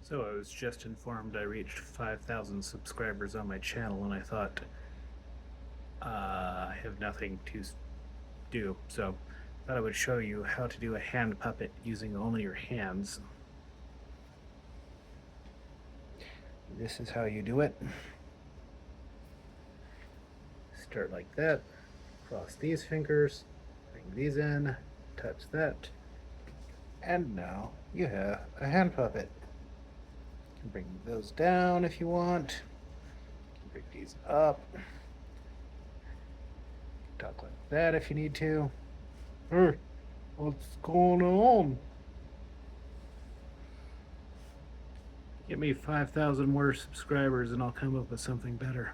So I was just informed I reached 5,000 subscribers on my channel, and I thought I have nothing to do, so I thought I would show you how to do a hand puppet using only your hands. This is how you do it. Start like that, cross these fingers, bring these in, touch that, and now you have a hand puppet. You can bring those down if you want. You can bring these up. Talk like that if you need to. Hey, what's going on? Get me 5,000 more subscribers and I'll come up with something better.